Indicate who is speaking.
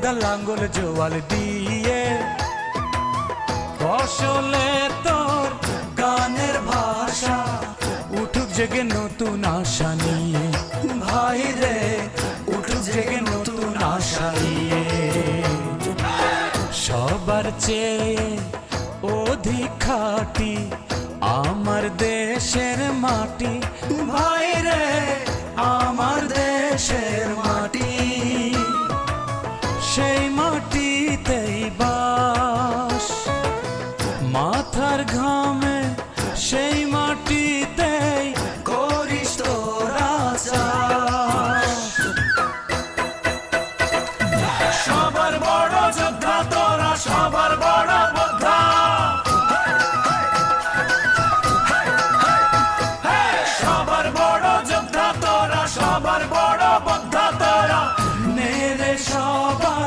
Speaker 1: লাঙ্গল জোয়াল দিয়ে ফসলে তোর গানের ভাষা উঠুক জেগে নতুন আশা নিয়ে ভাই রে উঠুক জেগে নতুন আশা নিয়ে সবার চেয়ে অধিক খাঁটি আমার দেশের মাটি ভাই রে আমার দেশের মাটি সেই মাটিতেই বাস মাথার ঘামে সেই